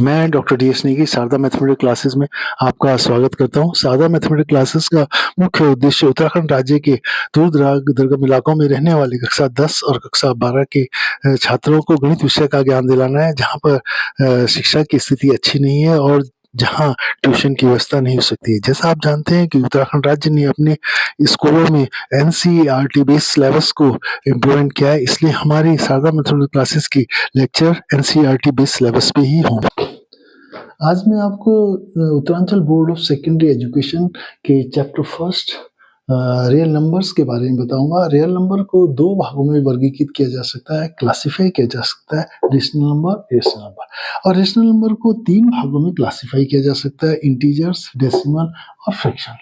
मैं doctor D S Negi Sharda mathematics classes में आपका स्वागत करता हूं। शारदा मैथमेटिक्स क्लासेस का मुख्य उद्देश्य उत्तराखंड राज्य के दूर-दराज दुर्गम इलाकों में रहने वाले कक्षा 10 और कक्षा 12 के छात्रों को गणित विषय का ज्ञान दिलाना है, जहां पर शिक्षा की स्थिति अच्छी नहीं है और जहां ट्यूशन की व्यवस्था नहीं हो सकती है। जैसा आप जानते हैं कि उत्तराखंड राज्य ने अपने स्कूलों में एनसीईआरटी बेस्ड सिलेबस को इम्प्लीमेंट किया है, इसलिए हमारी शारदा मैथमेटिक्स क्लासेस की लेक्चर एनसीईआरटी बेस्ड सिलेबस पे ही होंगे। आज मैं आपको Uttaranchal board of secondary education के चैप्टर फर्स्ट रियल नंबर्स के बारे में बताऊंगा। रियल नंबर को दो भागों में वर्गीकृत किया जा सकता है, क्लासिफाई किया जा सकता है, रेशनल नंबर, इरेशनल नंबर। और रेशनल नंबर को तीन भागों में क्लासिफाई किया जा सकता है, इंटीजर्स, डेसिमल और फ्रैक्शन।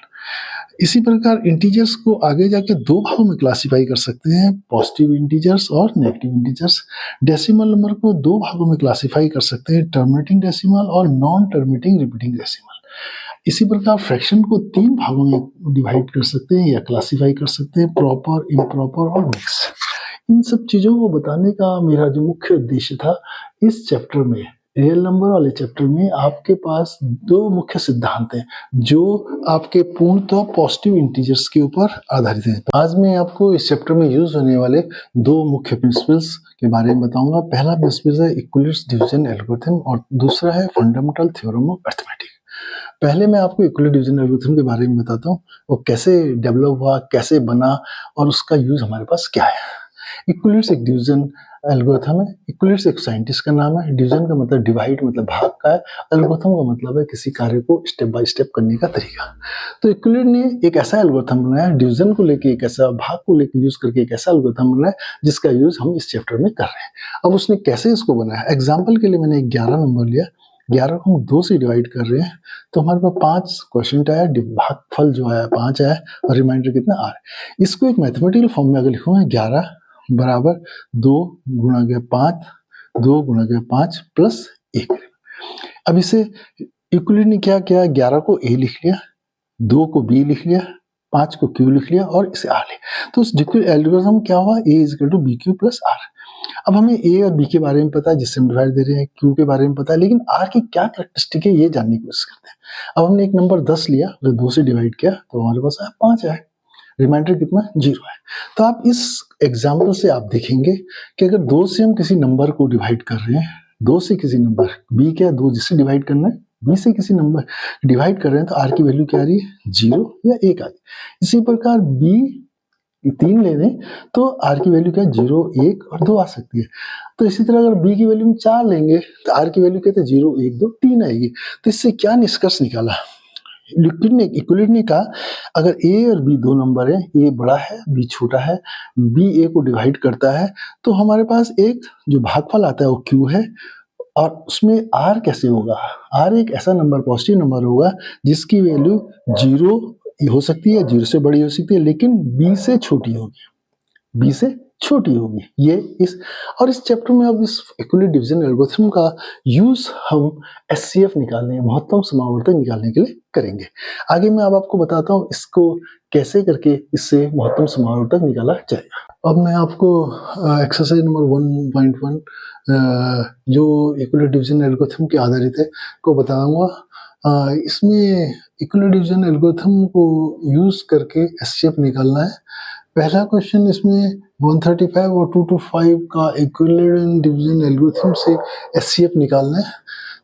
इसी प्रकार इंटीजर्स को आगे जाके दो भागों में क्लासिफाई कर सकते हैं, पॉजिटिव इंटीजर्स और नेगेटिव इंटीजर्स। डेसिमल नंबर को दो भागों में क्लासिफाई कर सकते हैं, टर्मिनेटिंग डेसिमल और नॉन टर्मिनेटिंग रिपीटिंग डेसिमल। इसी प्रकार फ्रैक्शन को तीन भागों में डिवाइड कर सकते हैं या क्लासिफाई कर सकते हैं, प्रॉपर, इम्प्रॉपर और मिक्स। इन सब चीजों को बताने का मेरा जो मुख्य उद्देश्य था, इस चैप्टर में रियल नंबर वाले चैप्टर में आपके पास दो मुख्य सिद्धांत हैं जो आपके पूर्णतः पॉजिटिव इंटीजर्स के ऊपर आधारित हैं। आज मैं आपको इस चैप्टर में यूज होने वाले दो मुख्य प्रिंसिपल्स के बारे में बताऊंगा। पहला प्रिंसिपल है इक्विलिब्रियम डिवीजन एल्गोरिथम और दूसरा है फंडामेंटल थ्योरम ऑफ अरिथमेटिक। पहले मैं आपको इक्विलिब्रियम डिवीजन एल्गोरिथम के बारे में बताता हूँ, वो कैसे डेवलप हुआ, कैसे बना और उसका यूज हमारे पास क्या है। इक्विलिब्रियम एक डिवीजन एल्गोरिथम है। इक्विलिब्रियम एक साइंटिस्ट का नाम है। डिवीजन का मतलब डिवाइड, मतलब भाग का है। एल्गोरिथम का मतलब है किसी कार्य को स्टेप बाय स्टेप करने का तरीका। तो इक्विलिब्रियम ने एक ऐसा एल्गोरिथम बनाया, डिवीजन को लेके एक ऐसा, भाग को लेके यूज करके एक ऐसा एल्गोरिथम बनाया जिसका यूज हम इस चैप्टर में कर रहे हैं। अब उसने कैसे इसको बनाया, एग्जाम्पल के लिए मैंने 11 नंबर लिया, 11 को हम 2 से डिवाइड कर रहे हैं तो हमारे पास 5 क्वेश्चन आया, भागफल जो आया 5 आया और रिमाइंडर कितना आ रहा है। इसको एक मैथमेटिकल फॉर्म में अगर लिखूंगा 11 बराबर 2 गुणा के 5, 2 गुणा के 5 प्लस 1। अब इसे इक्विलिब्रियम ने क्या किया, 11 को ए लिख लिया, 2 को बी लिख लिया, 5 को क्यू लिख लिया और इसे आर लिया। तो उस एल्गोरिथम क्या हुआ, A is equal to B Q plus R. अब हमें ए और बी के बारे में पता है जिससे हम डिवाइड दे रहे हैं, क्यू के बारे में पता है, लेकिन आर की क्या कैरेक्टरिस्टिक है ये जानने की कोशिश करते हैं। अब हमने एक नंबर 10 लिया, जो 2 से डिवाइड किया तो हमारे पास आया 5 आया, रिमाइंडर कितना 0 है। तो आप इस एग्जाम्पल से आप देखेंगे कि अगर 2 से हम किसी नंबर को डिवाइड कर रहे हैं, 2 से किसी नंबर, बी क्या 2 जिससे डिवाइड करना है, बी से किसी नंबर डिवाइड कर रहे हैं तो आर की वैल्यू क्या आ रही है, 0 या 1 आ रही है। इसी प्रकार बी 3 ले लें तो आर की वैल्यू क्या है, 0, 1 और 2 आ सकती है। तो इसी तरह अगर बी की वैल्यू 4 लेंगे तो आर की वैल्यू कहते हैं 0, 1, 2, 3 आएगी। तो इससे क्या निष्कर्ष निकाला, इक्विलिब्रियम ने कहा अगर ए और बी दो नंबर है, ए बड़ा है बी छोटा है, बी ए को डिवाइड करता है तो हमारे पास एक जो भागफल आता है वो क्यू है और उसमें आर कैसे होगा, आर एक ऐसा नंबर, पॉजिटिव नंबर होगा जिसकी वैल्यू 0 हो सकती है, 0 से बड़ी हो सकती है, लेकिन बी से छोटी होगी, बी से छोटी होगी। ये इस चैप्टर में अब इस इक्विलिब्रियम डिवीजन एल्गोरिथम का यूज हम एचसीएफ निकालने, महत्तम समावर्तक निकालने के लिए करेंगे। आगे मैं अब आपको बताता हूँ इसको कैसे करके इससे महत्तम समावर्तक निकाला जाएगा। अब मैं आपको एक्सरसाइज नंबर 1.1 जो इक्विलिब्रियम डिवीजन एल्गोरिथम के आधारित है को बताऊंगा। इसमें इक्विलिब्रियम डिवीजन एल्गोरिथम को यूज करके एचसीएफ निकालना है। पहला क्वेश्चन इसमें 135 और 225 का इक्विलिब्रियम डिवीजन एल्गोरिथम से एचसीएफ निकालना है,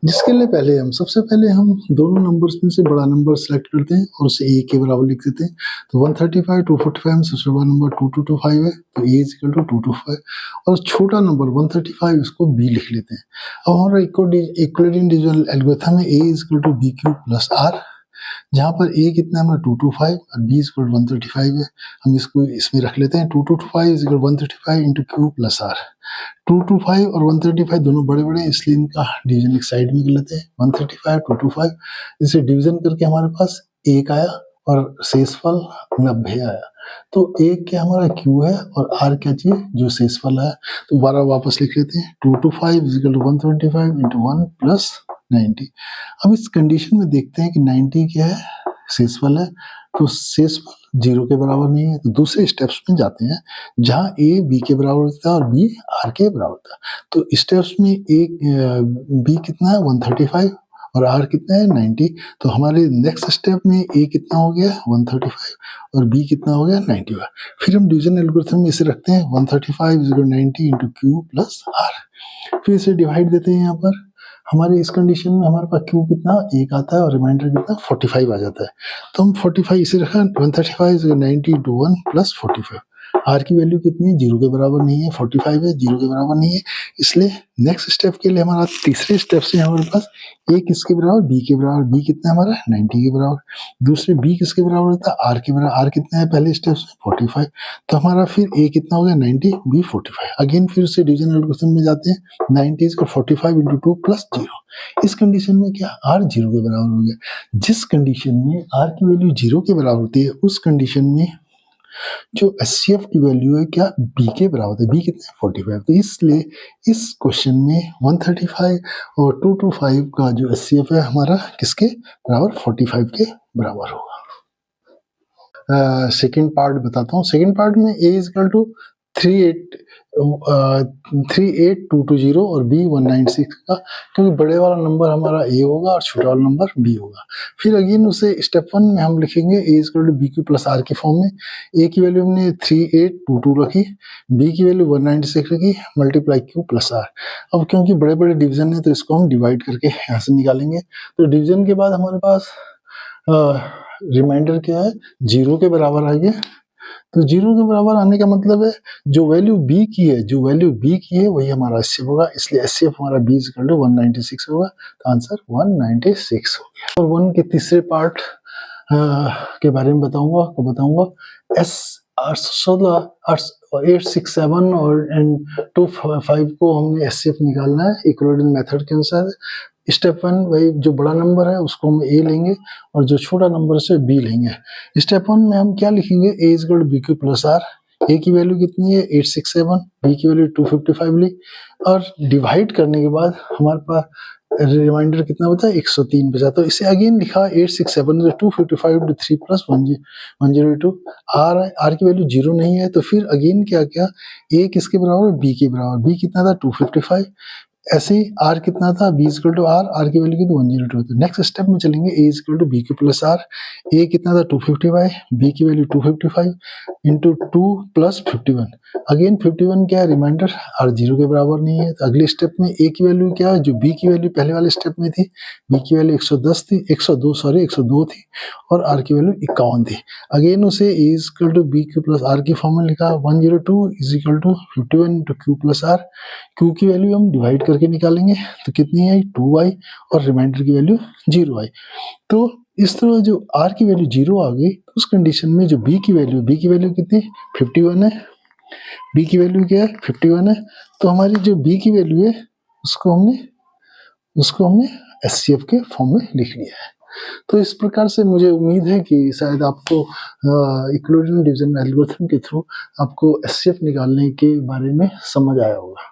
जिसके लिए सबसे पहले हम दोनों नंबर्स में से बड़ा नंबर सेलेक्ट करते हैं और उसे ए के बराबर लिख देते हैं। तो 135, 245 में सबसे बड़ा नंबर 2225 है तो ए इज इक्वल टू 225 और छोटा नंबर 135 इसको बी लिख लेते हैं। अब हमारा इक्विलिब्रियम डिवीजन एल्गोरिथम है A is equal to B Q plus R, जहाँ पर ए कितना है 225 और बी इज इक्वल 135 है। हम इसको इसमें रख लेते हैं, 225 is equal 135 into Q plus R. 225 और 135 दोनों बड़े बड़े इसलिए इनका डिवीजन एक साइड में कर लेते हैं। 135, 225 इसे डिवीजन करके हमारे पास 1 आया और शेषफल 90 आया। तो एक क्या हमारा क्यू है और आर क्या चाहिए, जो शेषफल है। तो 12 वापस लिख लेते हैं, 225 is equal to 125 into 1 plus 90। अब इस कंडीशन में देखते हैं कि 90 क्या है, शेषफल है, तो शेषफल 0 के बराबर नहीं है, तो दूसरे स्टेप्स में जाते हैं जहाँ a b के बराबर होता है और b r के बराबर होता है। तो स्टेप्स में b कितना है 135 और r कितना है 90। तो हमारे नेक्स्ट स्टेप में a कितना हो गया 135 और b कितना हो गया 90 हुआ। फिर हम डिवीजन एल्गोरिथम में इसे रखते हैं 135 = 90 × q + r। फिर इसे डिवाइड देते हैं। यहाँ पर हमारे इस कंडीशन में हमारे पास q कितना 1 आता है और रिमाइंडर कितना 45 आ जाता है। तो हम 45 इसे रखा 135 = 90 × 1 + 45। r की वैल्यू कितनी है 0 के बराबर नहीं है, 45 है 0 के बराबर नहीं है, इसलिए नेक्स्ट स्टेप के लिए हमारा तीसरे स्टेप से हमारे पास a किसके बराबर b के बराबर, b कितना है हमारा 90 के बराबर, दूसरे b किसके बराबर होता है r के बराबर, r कितना है पहले स्टेप में 45। तो हमारा फिर a कितना हो गया 90, b 45। अगेन फिर से डिवीजन एल्गोरिथम में जाते हैं 90 = 45 × 2 + 0। इस कंडीशन में क्या r 0 के बराबर हो गया। जिस कंडीशन में r की वैल्यू 0 के बराबर होती है उस कंडीशन में जो HCF की वैल्यू है क्या b के बराबर है, b कितना है 45। तो इसलिए इस क्वेश्चन में 135 और 225 का जो HCF है हमारा किसके बराबर 45 के बराबर होगा। सेकेंड पार्ट बताता हूँ। सेकेंड पार्ट में a = 38220 और b 196 का, क्योंकि बड़े वाला नंबर हमारा a होगा और छोटा वाला नंबर b होगा। फिर अगेन उसे स्टेप 1 में हम लिखेंगे a = bq + r के फॉर्म में। a की वैल्यू हमने 3822 रखी, b की वैल्यू 196 रखी, मल्टीप्लाई q + r। अब क्योंकि बड़े बड़े डिवीजन है तो इसको हम डिवाइड करके यहाँ से निकालेंगे। तो डिवीजन के बाद हमारे पास रिमाइंडर क्या है 0 के बराबर आ गया। तो 0 के बराबर आने का मतलब है जो वैल्यू b की है वही हमारा HCF होगा, इसलिए HCF हमारा b = 196 होगा। तो आंसर 196 हो गया। और 1 के तीसरे पार्ट के बारे में बताऊंगा S 867 और 25 को हमने HCF निकालना है यूक्लिडियन मेथड के अनुसार। स्टेप 1 वही जो बड़ा नंबर है उसको हम a लेंगे और जो छोटा नंबर से b लेंगे। स्टेप 1 में हम क्या लिखेंगे a = bq + r। a की वैल्यू कितनी है 867, b की वैल्यू 255 ली और डिवाइड करने के बाद हमारे पास रिमाइंडर कितना बचा 103 बचा। तो इसे अगेन लिखा 867 × 255 × 3 + 102 r की वैल्यू 0 नहीं है। तो फिर अगेन क्या a किसके बराबर b के बराबर, b कितना था 255, ऐसे ही r कितना था b = r की वैल्यू कितनी 102। तो नेक्स्ट स्टेप में चलेंगे a = bq + r। a कितना था 255, b की वैल्यू 255 × 2 + 51। अगेन 51 क्या है रिमाइंडर r 0 के बराबर नहीं है। तो अगले स्टेप में a की वैल्यू क्या है जो b की वैल्यू पहले वाले स्टेप में थी, b की वैल्यू 102 थी और r की वैल्यू 51 थी। अगेन उसे a = bq + r की फॉर्म में लिखा 102 = 51 × q + r। q की वैल्यू हम डिवाइड करके निकालेंगे तो कितनी आई 2y और रिमाइंडर की वैल्यू 0 आई। तो इस तरह जो r की वैल्यू 0 आ गई उस कंडीशन में जो b की वैल्यू कितनी 51 है, b की वैल्यू क्या है 51 है। तो हमारी जो b की वैल्यू है उसको हमने HCF के फॉर्म में लिख लिया है। तो इस प्रकार से मुझे उम्मीद है कि शायद आपको यूक्लिडियन डिवीजन एल्गोरिथम के थ्रू आपको HCF निकालने के बारे में समझ आया होगा।